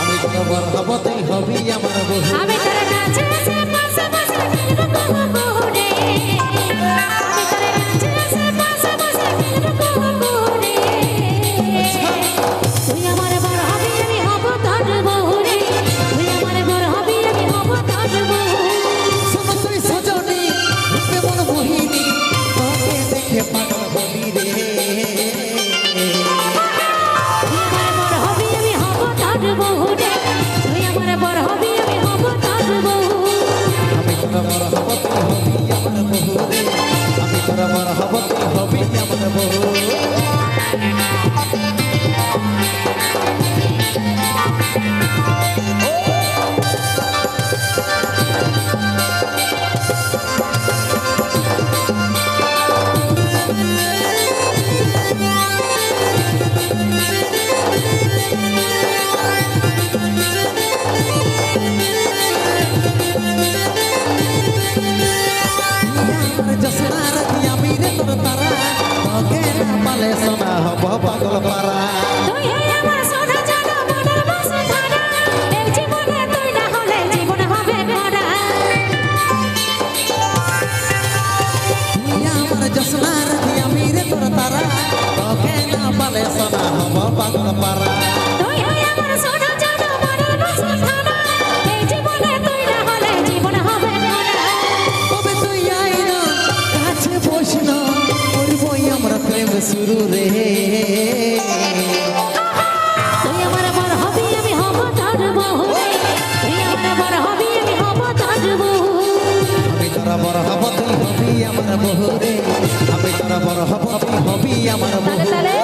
আমি তোর বর হব তুই হবি আমার বহু আমি তোর কাছে এসে পাশে বসে ফিরবো বহু রে আমি তোর কাছে এসে পাশে বসে ফিরবো বহু রে তুই আমার বর হবি আমি হব তোর বহু রে তুই আমার বর হবি আমি হব তোর বহু শোন তুই সজনী রূপে মন মোহিনী তোকে দেখে পাগল হবি রে তুই আমার বর হবি আমি হব তোর বহু রে তুই আমার বর হবি আমি হব তোর বহু আমি তোর বর হব তুই হবি আমার বহু রে আমি তোর বর হব তুই হবি আমার বহু জসনা রাখি আমি রে তোর তারা তোকে না পালে সোনা হব পাগল পারা তুই আমার সোনা জানা মনের বাসা ধারা এই জীবনে তুই না হলে জীবন হবে ভরা তুই আমার জসনা রাখি আমি রে তোর তারা তোকে না পালে সোনা হব পাগল পারা তুই আমার সোনা জানা মনের বাসা ধারা এই জীবনে তুই না হলে জীবন হবে ভরা তবে তুই আয় না কাছে বস না করবই আমরা প্রেম শুরু রে তুই আমার বর হবি আমি হব তোর বহু রে তুই আমার বর হবি আমি হব তোর বহু আমি তোর বর হব তুই হবি আমার বহু রে আমি তোর বর হব তুই হবি আমার বহু তালে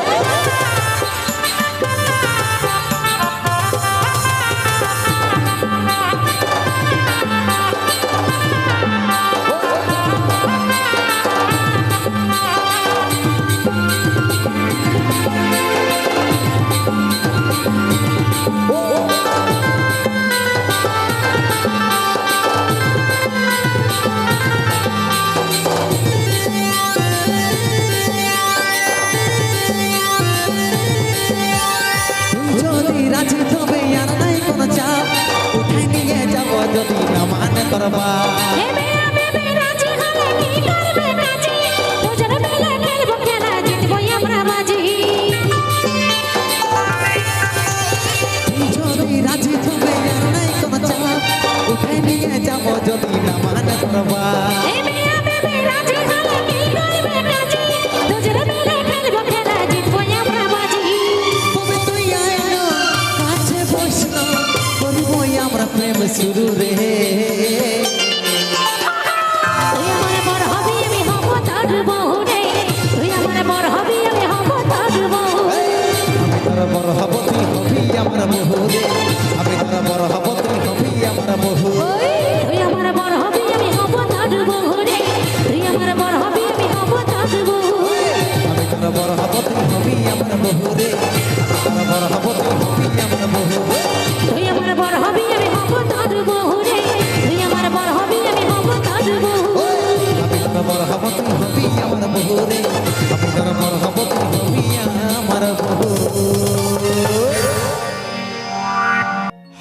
যদি রাজি তবে আর নাই কোনো চাপ উঠাই নিয়ে যাব যদি না মানে করবা হেবে আমি রাজি হলে কি করবে রাজি দুজন মিলে খেলবো খেলা জিতবো আমরা বাজি যদি রাজি তবে আর নাই কোনো চাপ উঠাই নিয়ে যাব যদি না মানে করবা হেবে আমি রাজি হলে কি করবে রাজি দুজন মিলে খেলবো খেলা জিতবো আমরা বাজি তবে তুই আয় না কাছে বস না করবই আমরা প্রেম শুরু রে তুই আমার বর হবি আমি হব তোর বহু রে তুই আমার বর হবি আমি হব তোর বহু আমি তোর বড় হব তুই হবি আমার বহু রে আমি তোর বড় হব তুই হবি আমার বহু তুই আমার বর হবি আমি হব তোর বহু রে তুই আমার বর হবি আমি হব তোর বহু আমি তোর বড় হব তুই হবি আমার বহু রে তোর বড় হব তুই হবি আমার বহু তুই আমার বর হবি আমি হব তোর বহু রে তুই আমার বর হবি আমি হব তোর বহু আমি তোর বড় হব তুই হবি আমার বহু রে আমি তোর বড় হব তুই হবি আমার বহু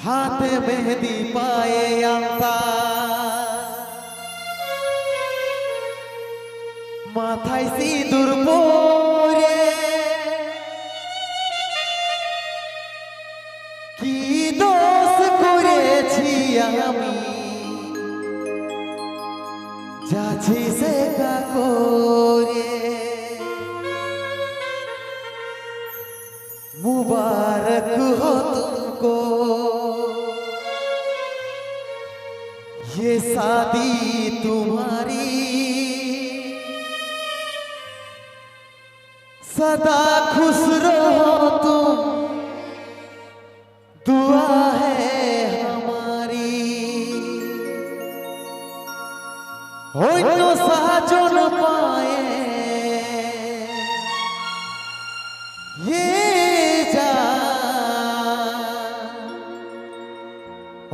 হাতে মেহেদি পায়ে আলতা মাথায় সিঁদুর পরে কি দোষ করেছি আমি যাচ্ছি সে করে मुबारक हो तुमको ये शादी तुम्हारी सदा खुश रहो तुम दुआ है हमारी অন্য সাহায্য না পায়ে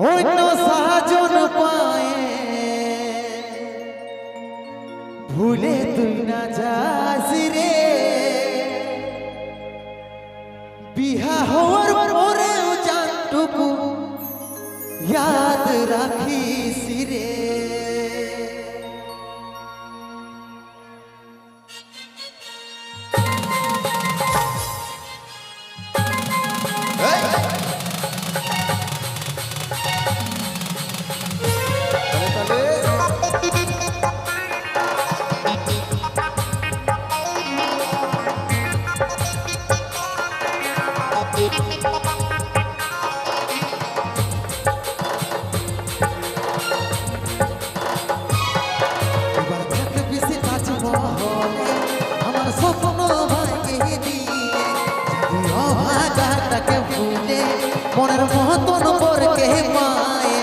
অন্য সাহায্য না পায়ে ভুলে তুই না যাস রে বিহা হওয়ার পরেও জান याद राखी सिरे মনের মতন পরকে মায়ে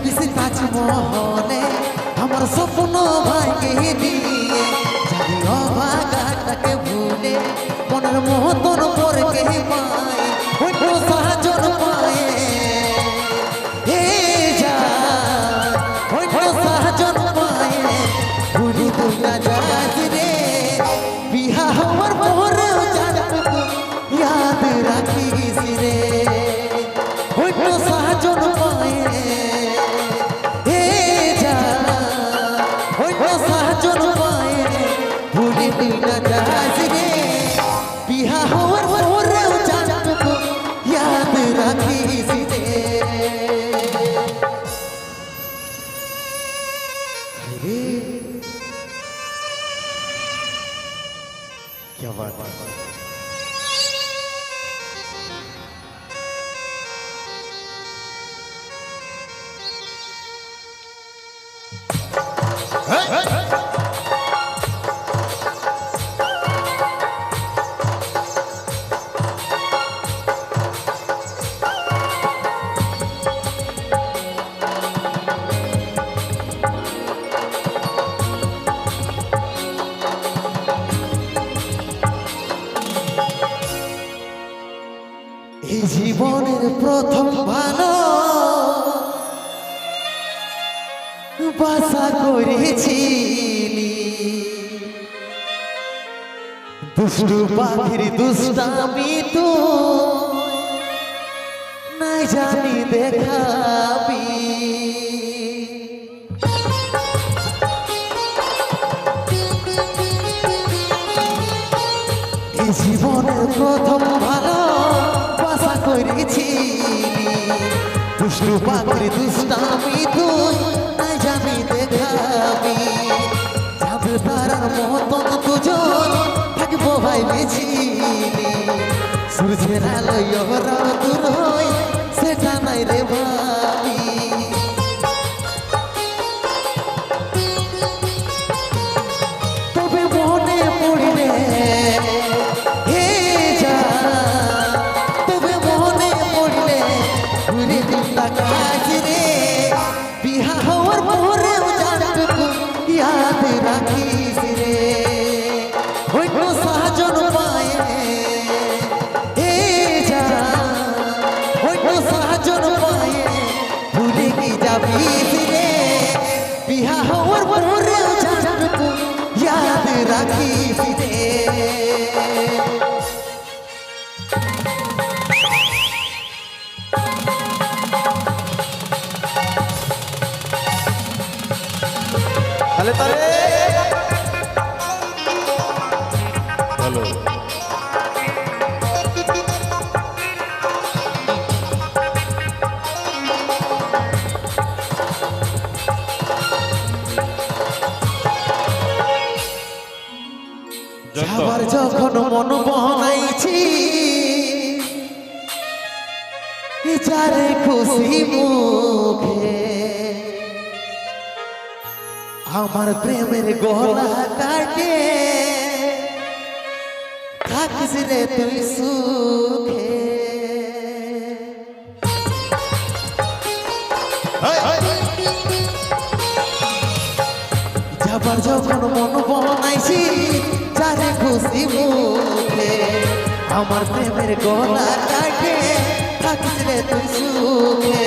বেশি কাজ মহলে আমার স্বপ্ন ভাইকে দিয়ে যদি অভাগাটাকে ভুলে মনের মতন পরকে মায়ে অন্য সাহায্য পায়ে হে যা অন্য সাহায্য পায়ে ভুলি দুনিয়া যাজ রে বিহা হওয়ার পরে याद राखी सिरे অন্য সাহায্য পায়ে হে যা অন্য সাহায্য পায়ে ভুলি তুই না যাস রে বিহা হওয়ার পরেও জানটুকু याद রাখি সিরে क्या बात है এই জীবনের প্রথম ভালো বাসা করেছিলি দুষ্টু পাখির দুষ্টামি তো নাই জানি দেখাবি এই জীবনের প্রথম ভালো বাসা করেছিলি দুষ্টু পাখির দুষ্টামি তুই নাই জানি দেখাবি যাবে তারার মতন দুজন থাকবো ভাই বেছিলি সূর্যের আলোয় ওরা দূর হয় সেটা নাই রে ভাবি তবে মনে পড়লে হে যা তবে মনে পড়লে ঘুরে দিনটা কাজ রে বিহা হওয়ার পরেও জানটুকু याद রাখিস রে অন্য সাহায্য পায়ে হে যা অন্য সাহায্য পায়ে ভুলে কি যাবি রে বিহা হওয়ার পরেও জানটুকু याद রাখিস রে তাহলে তাহলে হ্যালো যাবার যখন মন বনাইছি যারে খুশি মুখে আমার প্রেমের গলা কাটে থাকিস রে তুই সুখে যাবার যখন মন বনাইছি যারে খুশি মুখে আমার প্রেমের গলা কাটে থাকিস রে তুই সুখে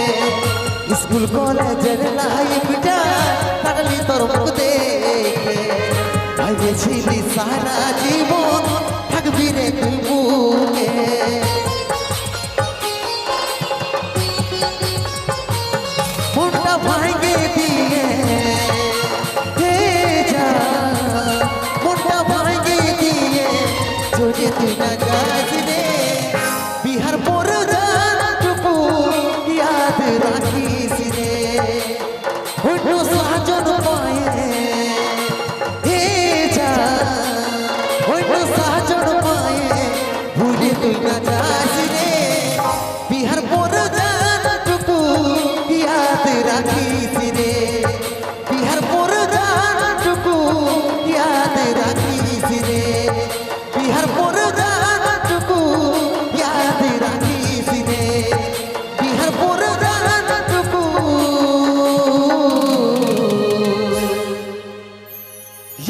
স্কুল কলেজের লাইফটা কাটলি তোর মুখ দেখে ভাইবেছিলি সারা জীবন থাকবি রে তুই মুখে তুই না যাস রে বিহার পর জানটুকু ইয়াদ রাখিস রে বিহার পর জানটুকু ইয়াদ রাখিস রে বিহার পর জানটুকু ইয়াদ রাখিস রে বিহার পর জানটুকু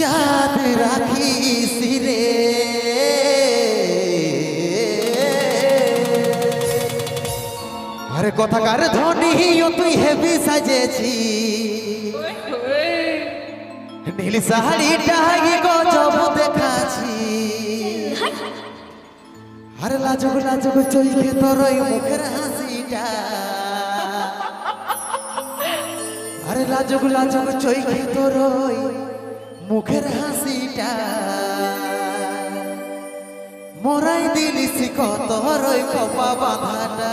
याद राखी सिरे अरे कथाकार धनी तुई हेबी साजेছি নীল শাড়িটা গজব দেখাছি আরে লাজুক লাজুক চোখে তোর ওই মুখের হাসিটা আরে লাজুক লাজুক চোখে তোর ওই মুখের হাসিটা মোরাই দিলিস কত রই কপা বাঁধাটা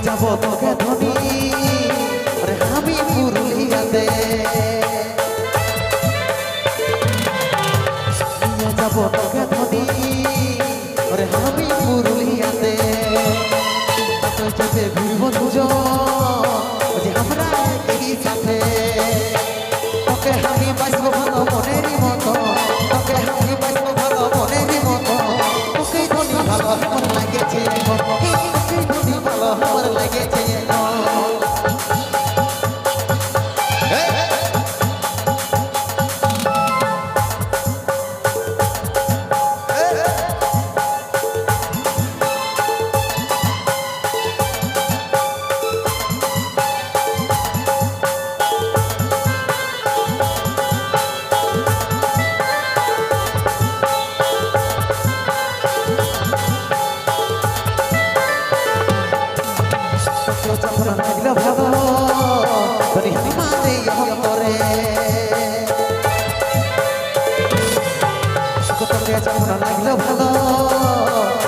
যাব তোকে ধনী আরে আমি পুরুলিয়াতে নিয়ে যাব তোকে ধনী আরে আমি পুরুলিয়াতে তোর সাথে ঘুরবো দুজন যে আমরা একই সাথে তোকে আমি বাঁচবো ভালো মনেরই মতো তোকে আমি বাঁচবো ভালো মনেরই মতো তোকে ধনী ভালো আমার লাগেছে তোকে ধনী ভালো আমার লাগেছে লাগলো ভালো তোর হিমাতে অন্তরে তোকে যখন লাগলো ভালো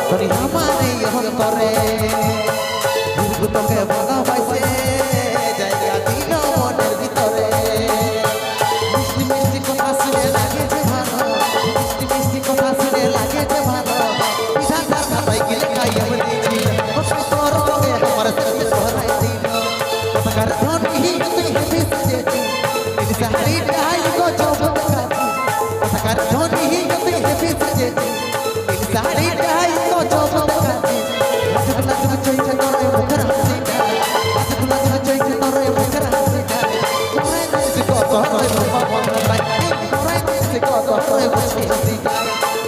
তোর হিমাতে অন্তরে তোকে ভালোবাসে জায়গা দিল মনের ভিতরে মিষ্টি মিষ্টি কথা শুনে লাগেছে ভালো মিষ্টি মিষ্টি কথা শুনে লাগেছে ভালো বিধাতার খাতায় গেলে খাই আমি দিয়েছি তোর তোকে আমার সাথে ধরাই দিল কথাকার ধনী তুই হেবি সাজেছি নীল শাড়িটাই গজব দেখাছি কথাকার ধনী তুই হেবি সাজেছি নীল শাড়িটাই গজব দেখাছি লাজুক লাজুক চৈছে তোর মুখের হাসিটা লাজুক লাজুক চৈছে তোর মুখের হাসিটা মোরাই দিয়েছি কত হয় বাবা বন্ধাই মোরাই দিয়েছি কত হয় মুখের হাসিটা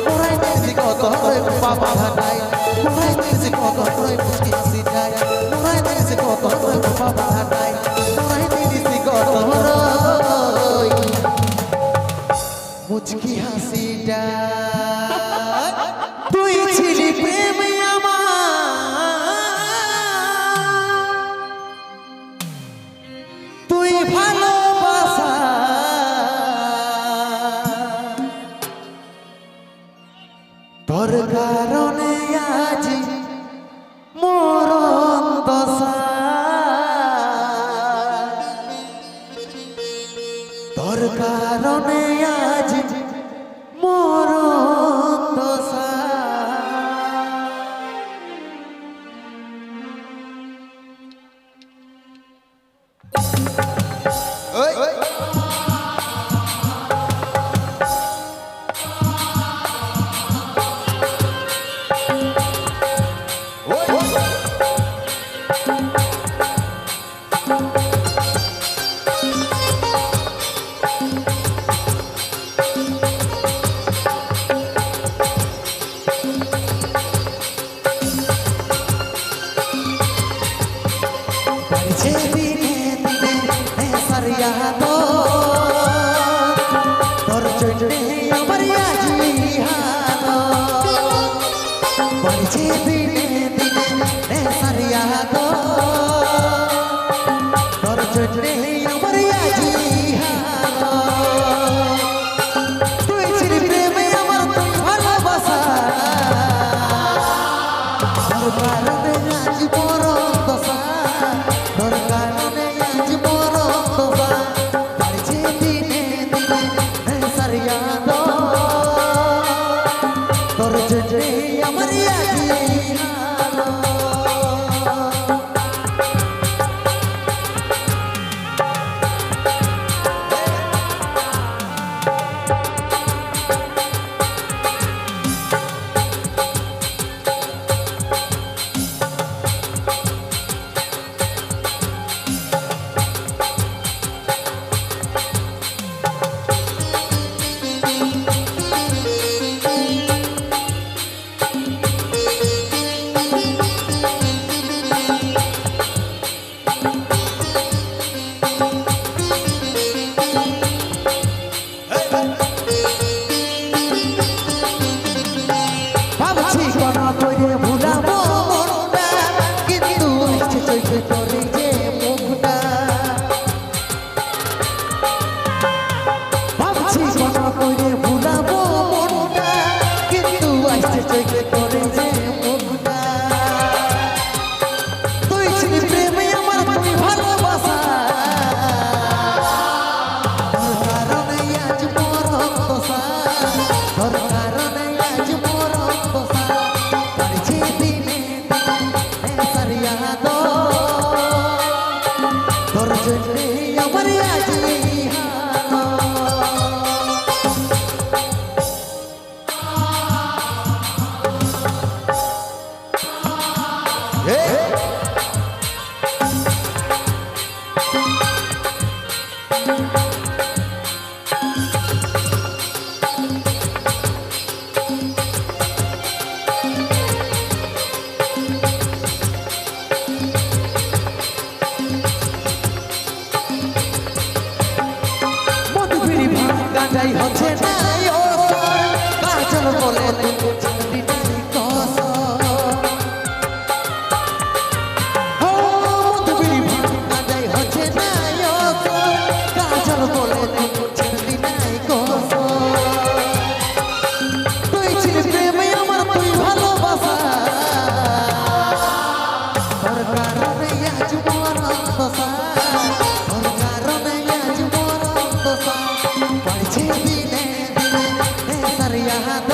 মোরাই দিয়েছি কত হয় বাবা ভাটাই মোরাই দিয়েছি কত হয় মুখের হাসিটা মোরাই দিয়েছি কত হয় বাবা ভাটাই মোরাই দিয়েছি কত হয় মুচকি হাসিটা তুই ছিলি প্রেম আমার ইয়াদ তোর জন্যে আমার আজ এই হাল। মধুবিরি গাঁজাই হচ্ছে না কাজল বলে তুই কস মধুবিরি গাঁজাই হচ্ছে না কাজল বলে তুই নাই কস তুই ছিলি প্রেমে আমার তুই ভালোবাসা তোর কারণে আজ মরণ দশা তোর কারণে আজ মরণ দশা পড়ছে দিনে দিনে তার ইয়াদ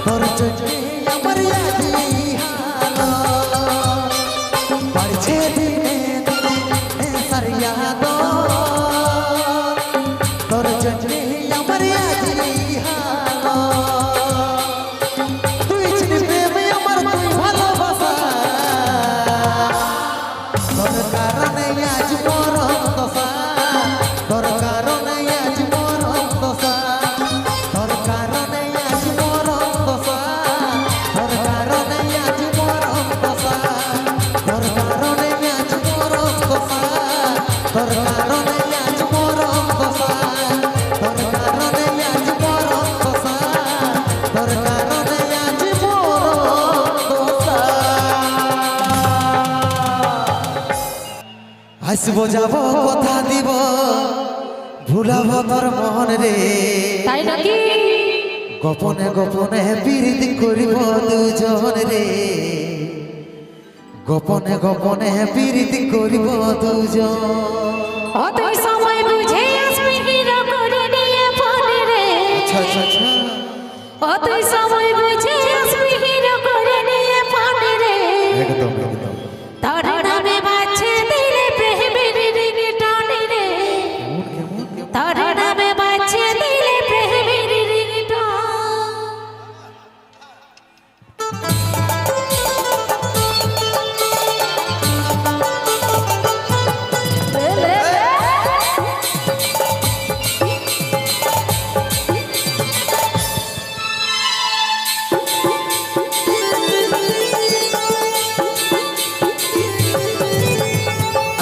তোর জন্যে আমার আজ এই হাল। পড়ছে দিনে দিনে তার ইয়াদ তোর জন্যে আমার আজ এই হাল। তুই ছিলি প্রেমে আমার তুই ভালোবাসা তোর কারণে আজ মরণ দশা তোর কারণে আজ মরণ দশা তোর কারণে আজ মরণ দশা তোর কারণে আজ মরণ দশা তোর কারণে আজ মরণ দশা তোর কারণে আজ মরণ দশা তোর কারণে আজ মরণ দশা তোর কারণে আজ মরণ দশা। আসবো যাব কথা দিব ভুলাব তোর মন রে তাই নাকি? গোপনে গোপনে প্রীতি করিব দুজন রে গোপনে গোপনে প্রীতি করিব দুজন। অতই সময় বুঝে আসবি হিরো করে নিয়ে ফোন রে। আচ্ছা আচ্ছা আচ্ছা অতই সময় বুঝে আসবি হিরো করে নিয়ে ফোন রে। একদম একদম তোর নামে বাজছে দিলে প্রেমের রিংটোন রে। তোর নামে বাজছে দিলে প্রেমের রিংটোন।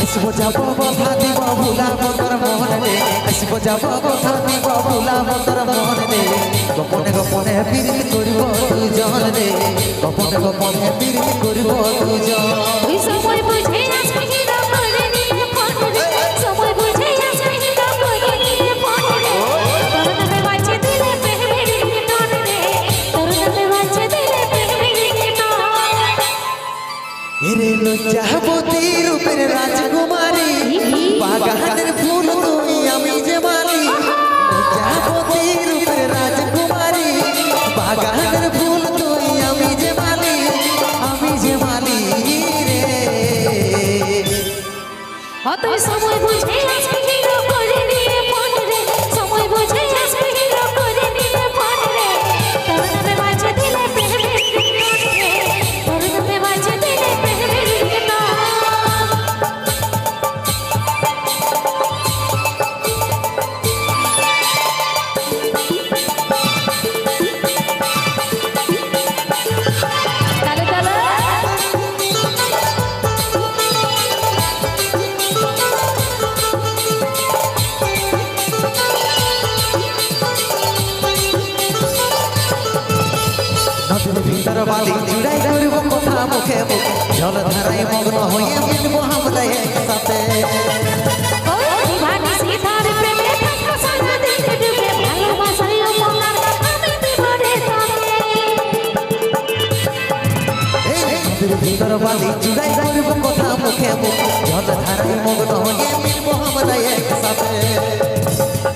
আসবো যাব কথা দিব ভুলাব তোর মন রে আসবো যাব কথা দিব ভুলাব তোর মন রে গোপনে গোপনে প্রীতি করিব দুজন রে গোপনে গোপনে প্রীতি করিব দুজন। ওই সময় বুঝে আসবি হিরো করে নিয়ে ফোন রে। সময় বুঝে আসবি হিরো করে নিয়ে ফোন রে। তোর নামে বাজছে দিলে প্রেমের রিংটোন রে। তোর নামে বাজছে দিলে প্রেমের রিংটোন। এরে লজ্জাবতী রূপের রাজকুমারী বাগানের ফুল তুই আমি যে মালি লজ্জাবতী রূপের রাজকুমারী বাগানের ফুল তুই আমি যে মালি রে। অতই সময় বুঝে আসবি হিরো করে নিয়ে ফোন রে। সময় বুঝে আসবি হিরো করে নিয়ে ফোন রে। তোর নামে বাজছে দিলে প্রেমের রিংটোন রে। তোর নামে বাজছে দিলে প্রেমের রিংটোন। তালে তালে নদীর ভিতর বালি জুড়াই করব কথা মুখে মুখে জল ধারায় মগ্ন হয়ে মিলবো আমরা একসাথে। ওই দিবানি সীতার প্রেমে থাকো সারা দিন ডুবে ভালোবাসার উপহার আমি দিব রে তোকে। নদীর ভিতর বালি জুড়াই করব কথা মুখে মুখে জল ধারায় মগ্ন হয়ে মিলবো আমরা একসাথে।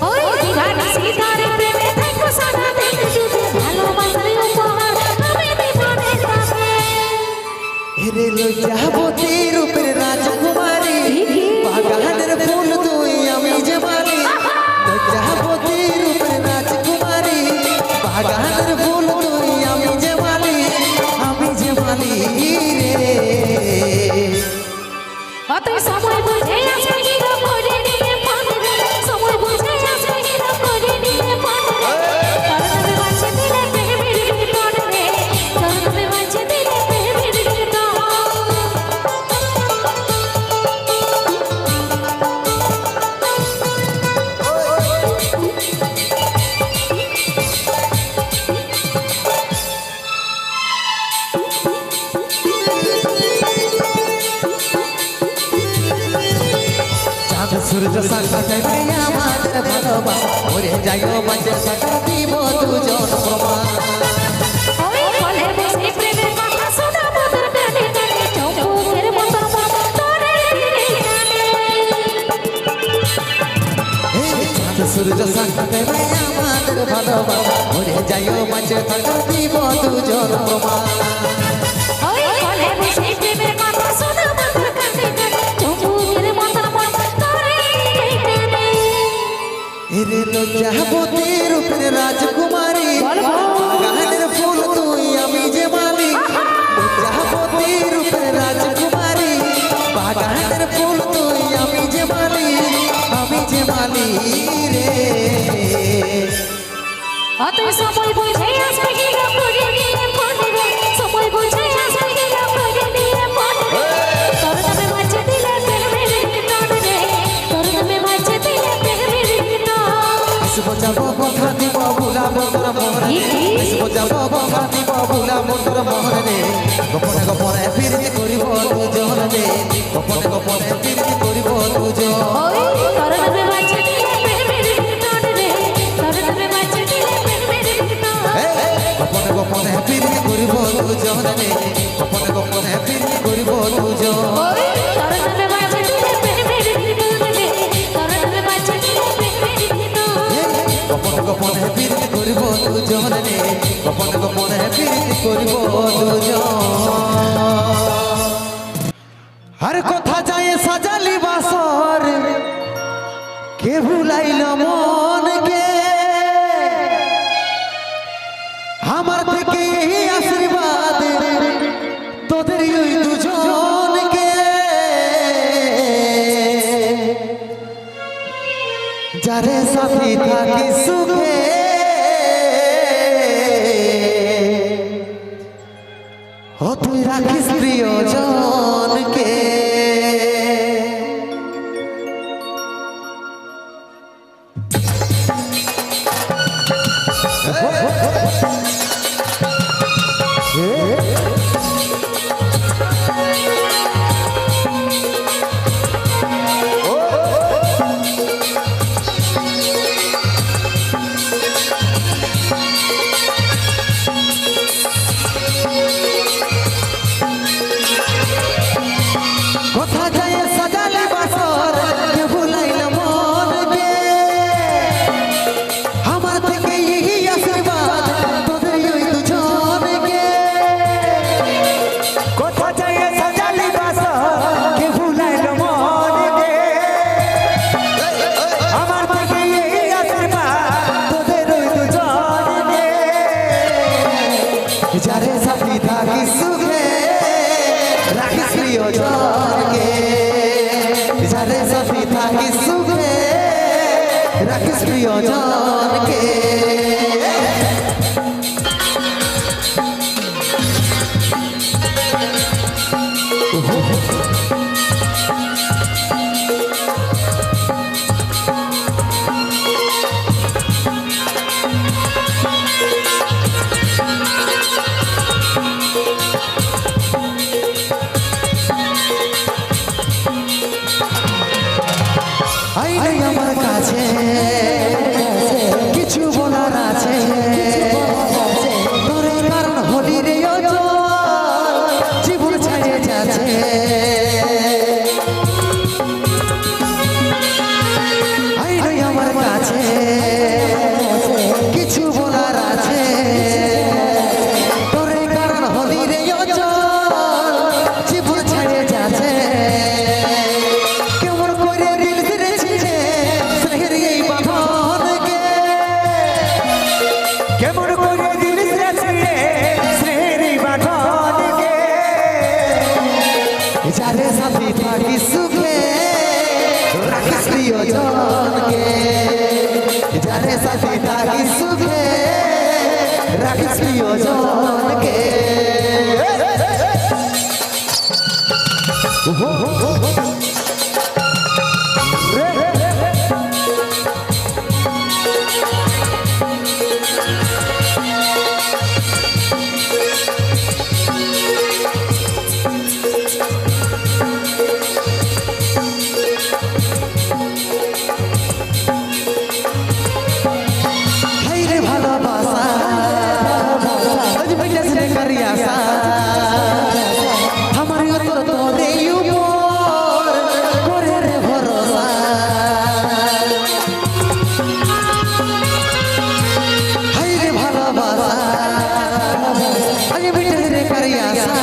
ওই দিবানি সীতার প্রেমে থাকো সারা দিন ডুবে ভালোবাসার উপহার আমি দিব রে তোকে। হেরে লজ্জাবতী রূপের রাজকুমারী বাগানের ফুল তুই আমি যে মালি লজ্জাবতী রূপের রাজকুমারী বাগানের ফুল তুই আমি যে মালি রে অতই সময় বুঝে আসবে হিরো করে নিয়ে ফোন রে সময় বুঝে আসবে হিরো করে নিয়ে ফোন রে তোর নামে বাঁচে দিলে প্রেমের রিংটোন রে তোর নামে বাঁচে দিলে প্রেমের রিংটোন চাঁদ সূর্য সাক্ষাতে আমাদের ভালোবাসা ওরে যাইও মাঝে সাক্ষা দিব দুজন প্রমাণ ওই ফলে বসে প্রেমের কথা শোনাবো তোর কানে কানে চৌকের মতো তোরে কানে চাঁদ সূর্য সাক্ষাতে আমাদের ভালোবাসা ওরে যাইও মাঝে সাক্ষা দিব দুজন প্রমাণ ওই ফলে বসে প্রেমের কথা শোনাবো তোর কানে কানে চৌকের মতো তোরে কানে এরে লজ্জাবতী রূপের রাজকুমারী বাগানের ফুল তুই আমি যে মালি লজ্জাবতী রূপের রাজকুমারী বাগানের ফুল তুই আমি যে মালি রে অতই সময় বুঝে আসবে হিরো করে নিয়ে ফোন রে সময় বুঝে আসবে হিরো করে নিয়ে ফোন রে তোর নামে বাঁচে দিলে প্রেমের রিংটোন রে তোর নামে বাঁচে দিলে প্রেমের রিংটোন আসবো যাবো কথা দিব ভুলাবো তোর মহরে আসবো যাবো কথা দিব ভুলাবো তোর মহরে গোপনে গোপনে ফিরে করিব দুজন রে গোপনে গোপনে ফিরে করিব দুজন ওই তোর নামে বাঁচে দিলে প্রেমের রিংটোন রে তোর নামে বাঁচে দিলে প্রেমের রিংটোন গোপনে গোপনে ফিরে করিব দুজন রে গোপনে গোপনে ফিরে করিব দুজন ওই তোর নামে বাঁচে দিলে প্রেমের রিংটোন রে তোর নামে বাঁচে দিলে প্রেমের রিংটোন গোপনে গোপনে ফিরে করিব দুজন রে গোপনে গোপনে ফিরে করিব দুজন আর কথা যায় সাজালি বাসর কে ভুলাইল মনকে আমার থেকে এই আশীর্বাদ তোদের ওই দুজনকে যারে সাথী থাকি সুখে ও তুই রাখিস প্রিয়জনকে কথা যায় সাজালি বাসর কে ভুলাইল মনকে আমার থেকে এই আশীর্বাদ তোদের ওই দুজনকে কথা যায় সাজালি বাসর কে ভুলাইল মনকে আমার থেকে এই আশীর্বাদ তোদের ওই দুজনকে যারে সাথী থাকি সুখে রাখিস প্রিয়জনকে যারে সাথী থাকি সুখে রাখিস প্রিয়জনকে হাইরে ভালোবাসা আজ মিটেছে রে কারিয়াসা আমার তোর তোরে উপর করে রে ভরসা হাইরে ভালোবাসা আজ মিটেছে রে কারিয়াসা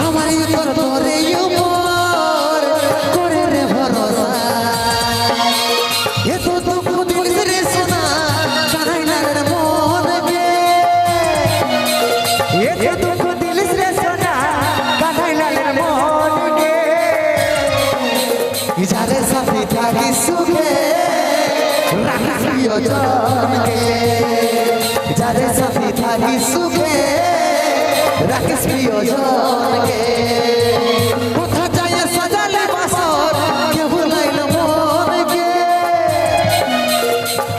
আমার তোর তোরে উপর করে রে ভরসা এ তো দুঃখ দিলিস রে সোনা কানাইলার মন গে এ তো দুঃখ দিলিস রে সোনা কানাইলার মন গে যারে সাথে থাকি সুখে রাখিস প্রিয়জন গে যারে সাথে থাকি সুখে রাখিস প্রিয়জন গে কোথা যায় সাজালে বাসর কে ভুলাইল মন গে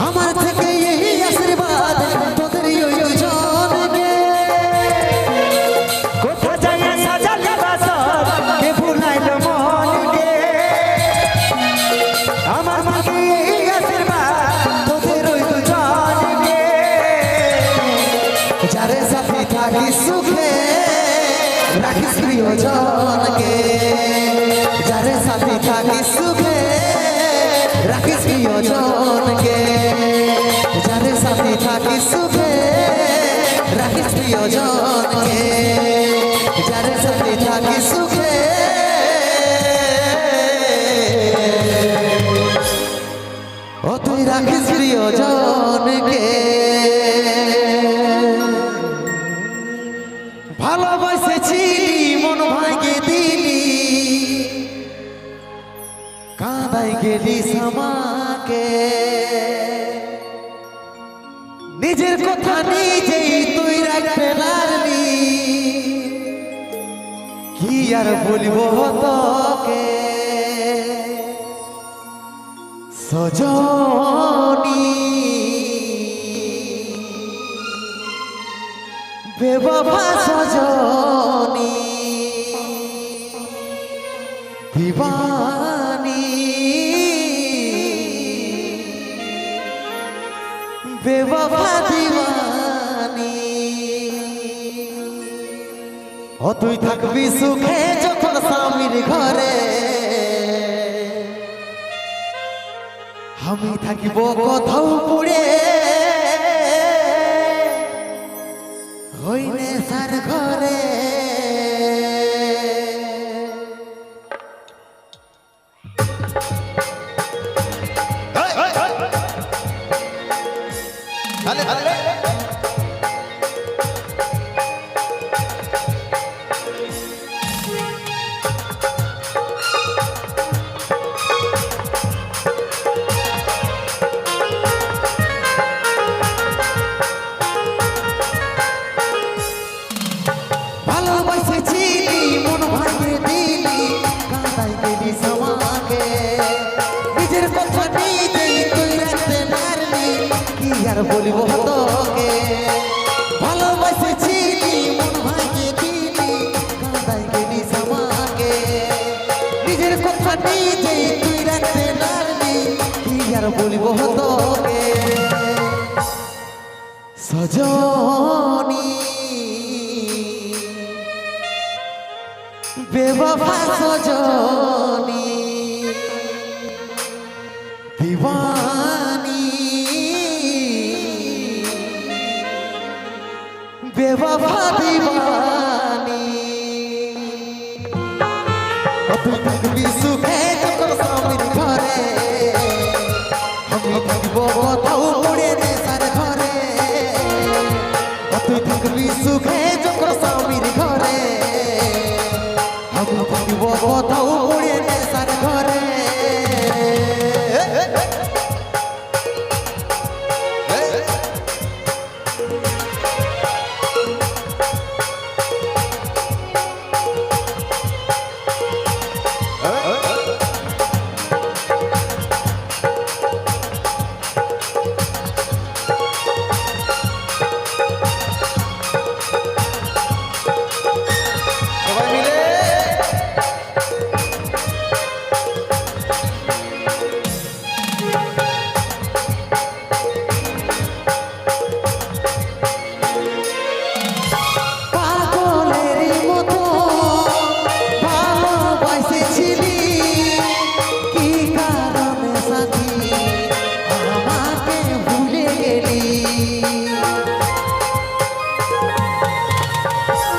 আমার থেকে এই আশীর্বাদ তোদের ওই দুজনকে কোথা যায় সাজালে বাসর কে ভুলাইল মনকে আমার থেকে এই আশীর্বাদ তোদের ওই দুজনকে যারে সাথে থাকি সুখে রাখিস প্রিয়জনকে যারে সাথে থাকি সুখে রাখিস প্রিয়জনকে যারে সাথে থাকি সুখে রাখিস প্রিয়জনকে যারে সাথে থাকি সুখে ও তুই রাখিস প্রিয়জনকে ভালোবাসেছিলি মন ভাঙে দিলি কাঁদাই গেলি আমাকে নিজের কথা নিজেই তুই রাখতে পারলি কি আর বলবো তোকে সজনী বেবফা সজনী দিবানী বেবফা দিবানী ও তুই থাকবি সুখে যখন স্বামীর ঘরে আমি থাকিব কোথাও পুড়ে হইনে সার ঘরে ভালোবাসেছিলি মন ভাঙে দিলি কাঁদাই গেলি আমাকে নিজের কথা নিজেই তুই রাখতে পারলি কি আর বলবো তোকে ভালোবাসেছিলি মন ভাঙে দিলি কাঁদাই গেলি আমাকে নিজের কথা নিজেই তুই রাখতে পারলি কি আর বলবো তোকে সজনী বেবফা সজনী দিবানী বেবফা দিবানী তুই থাকবি সুখে যখন স্বামীর ঘরে আমি থাকবো কোথাও পুড়ে নেশার ঘরে তুই থাকবি সুখে যখন স্বামীর ঘরে আমি থাকিব কোথাও পুড়ে নেশার ঘরে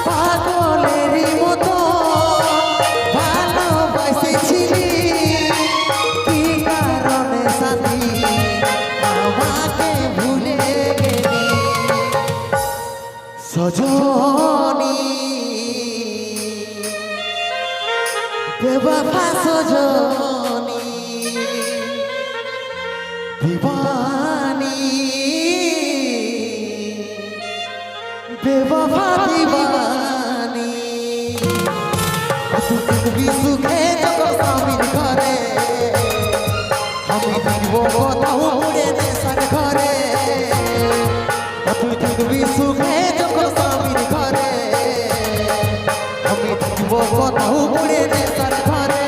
পাগলেরই মতো ভালোবাসেছিলি কি কারণে সাথী আমাকে ভুলে গেলি সজনী বেওয়াফা সজনী दीवानी बेवफा दीवानी तुम भी सुखे जब सामिल करे हम वो बताओ उड़े ने सर करे तुम भी सुखे जब सामिल करे हम वो बताओ उड़े ने सर करे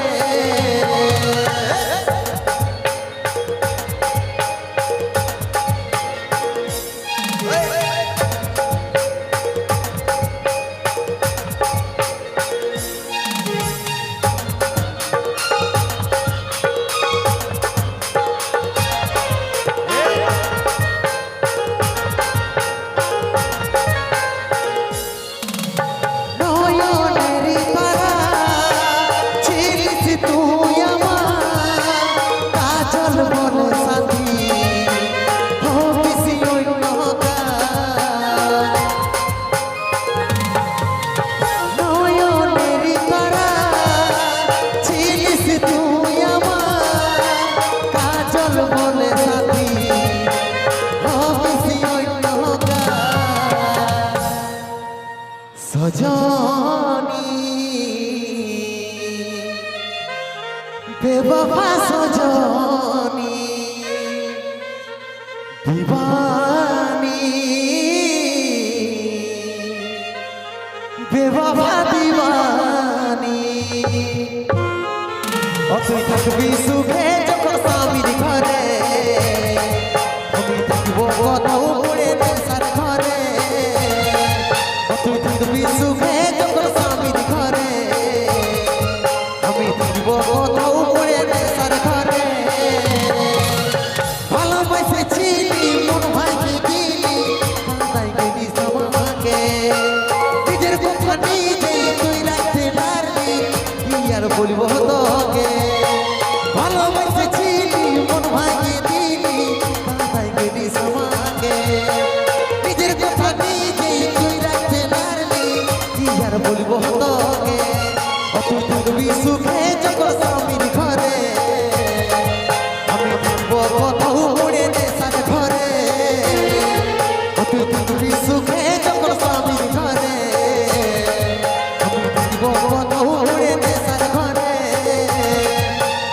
সজনী বেওয়াফা সজনী দিবানী বেওয়াফা দিবানী তুই থাকবি সুখে যখন স্বামীর ঘরে আমি থাকবো কোথাও পড়ে নেশার ঘরে তুই থাকবি সুখে যখন স্বামীর ঘরে আমি থাকবো কোথাও পড়ে নেশার ঘরে ভালোবাসেছিলি মন ভাইকে দিলি কাঁদাই গেলি সবাকে নিজের কথা নিজেই তুই রাখতে পারবি কি আর বলবো তোকে ভালোবাসেছিলি মন ভাইকে দিলি কাঁদাই গেলি সবাকে নিজের কথা নিজেই তুই রাখতে পারবি কি আর বলবো তোকে তুই থাকবি সুখে যখন স্বামীর ঘরে আমি থাকবো কোথাও পড়ে নেশার ঘরে তুই থাকবি সুখে যখন স্বামীর ঘরে আমি থাকবো কোথাও পড়ে নেশার ঘরে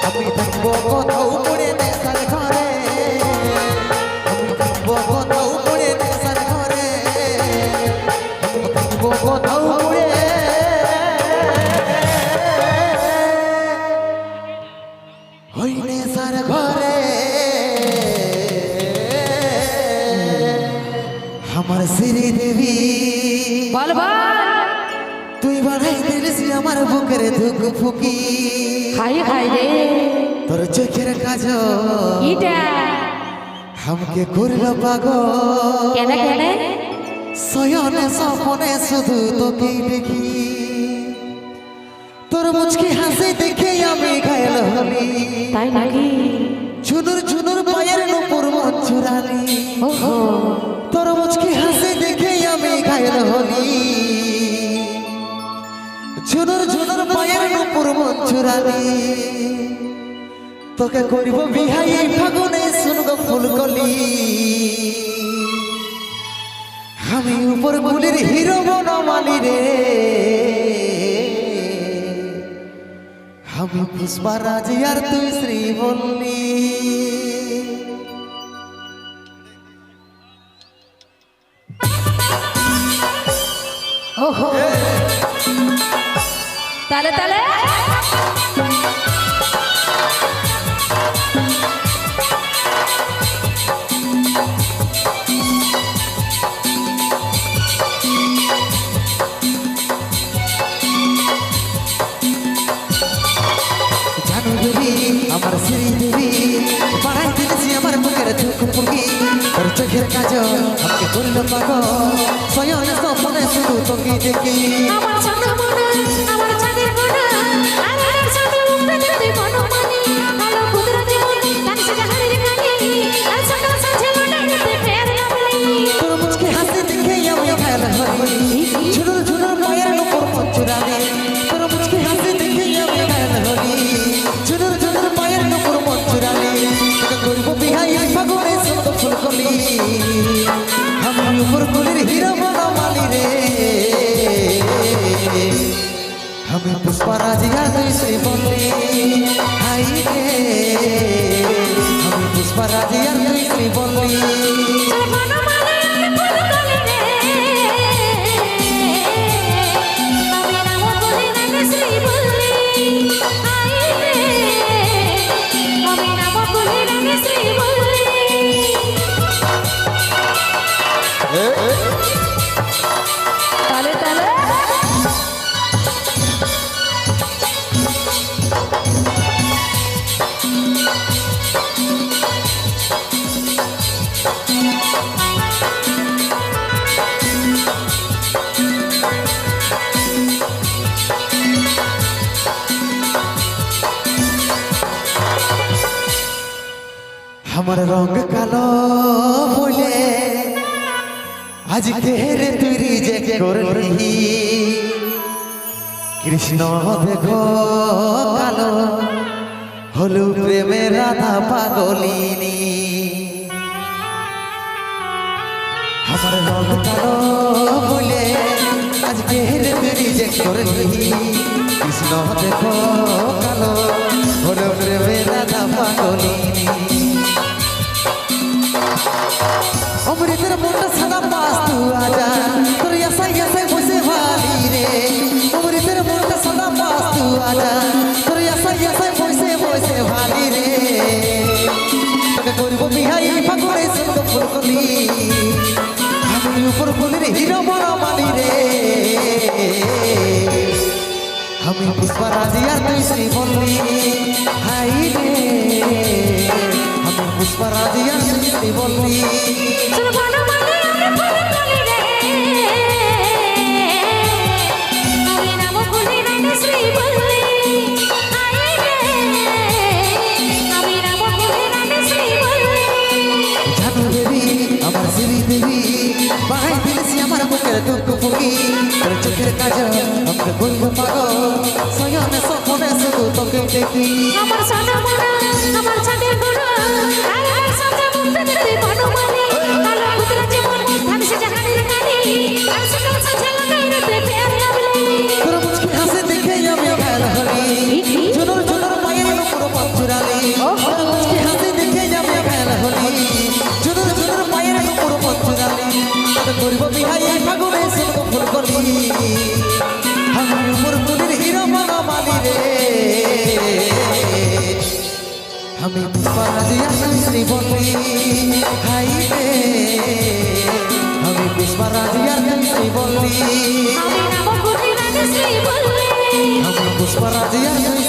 আমি থাকবো কোথাও পড়ে নেশার ঘরে আমি থাকবো কোথাও পড়ে নেশার ঘরে আমি থাকবো কোথাও পড়ে ওই নেশার ঘরে আমার শ্রীদেবী বল বল তুই বাড়াই দিলিস আমার বুকের ধুক ফুকি হাই হাই রে তোর চোখের কাজল ইটা আমাকে করলো পাগল কেন কেন শয়নে স্বপনে শুধু তোকেই দেখি তোর মুচকি হাসি দেখে আমি ঘায়ল হলি তাই নাকি ঝুনুর ঝুনুর পায়ের নুপুর মন চুরালি ওহো তোর মুচকি হাসি দেখে আমি ঘায়ল হলি ঝুনুর ঝুনুর পায়ের নুপুর মন চুরালি তোকে করিব বিহাই এই ফাগুনে শুনব ফুলকলি আমি উপর গুলির হিরো বনমালি রে আমি পুষ্পারাজ আর তুই শ্রীবল্লী ওহো তালে তালে আমার শ্রীদেবী বাড়াই দিয়েছি আমার বুকের চোখ পুকি তোর চোখে চোখের কাজ আমাকে করলো পাগল সয়নে স্বপ্নে শুধু তোকে দেখি আমার চাঁদের মনে আমার চাঁদের মনে আরের সাথে উঠতে যেতে মনো মানে আলো কুদরতি মন কানসে জাহানের কানে আর সকাল সাঁঝে লটে যেতে ফের লাগলি তোর মুচকে হাসি দেখে আমি ঘায়ল হই ঝুনুর ঝুনুর পায়ের উপর মন চুরালি তোর মুচকে হাসি দেখে আমি ঘায়ল হই ঝুনুর ঝুনুর পায়ের উপর মন চুরালি তোকে করবো বিহাই ফাগুনে সব ফুল কলি আমি উপর কুলির হিরো বনা মালি রে আমি পুষ্পারাজিয়া তুই শ্রী বললি হাই রে আমি পুষ্পারাজিয়া তুই শ্রী বললি মনো মানে আমি ফুল কলি রে আমি নাম বলি নামে শ্রী বললি আই রে আমি নাম বলি নামে শ্রী বললি তালে তালে আমার রঙ কালো বলে আজকে রে তুই রিজেক্ট করলি কৃষ্ণ দেখো কালো হলু প্রেমের রাধা পাগলিনী আমার রঙ কালো বলে আজকে রে তুই রিজেক্ট করলি কৃষ্ণ দেখো কালো হলু প্রেমের রাধা পাগলিনী অমৃতের মোটা সাদা পাস তু আজা তোর এসাই বসে ভালি রে অমৃতের মোটা সাদা পাস তু আজা তোর এসাই বসে ভালি রে তোকে করব বিহাই ফাগুনে সব ফুল কলি আমি উপর কলির হিরো বড় মালি রে আমি পুষ্পারাজিয়া তুই শ্রী বললি হাই রে আমি পুষ্পারাজিয়া তুই শ্রী বললি মনো মানে আমি ফুল কলি রে আমি নাম বলি নামে শ্রী বললি আই রে আমি নাম বলি নামে শ্রী বললি জানু দেবী আমার শ্রী দেবী বাহাই দিলেছি আমার বুকের দুঃখ পুকি তোর চোখের কাজ আমাকে বলবো পাগল সয়নে স্বপ্নে শুধু তোকে দেখি আমার চাঁদের মনে আমার চাঁদের মনে আরের সাথে উঠতে যেতে মনো মানে আলো কুদরতি মন কানসে জাহানের কানে আর সকাল সাঁঝে লটে যেতে ফের লাগলি তোর মুচকি হাসি দেখে আমি ঘায়ল হলি ঝুনুর ঝুনুর পায়ের উপর পথ চুরালি তোর মুচকি হাসি দেখে আমি ঘায়ল হলি ঝুনুর ঝুনুর পায়ের উপর পথ চুরালি তোকে করব বিহাই ফাগুনে সব ফুল কলি আমি উপর কুলির হিরো বনা মালি রে আমি পুষ্পারাজিয়া তুই শ্রী বললি হাই রে আমি পুষ্পারাজিয়া তুই শ্রী বললি আমি নাম বলি নামে শ্রী বললি আমি পুষ্পারাজিয়া তুই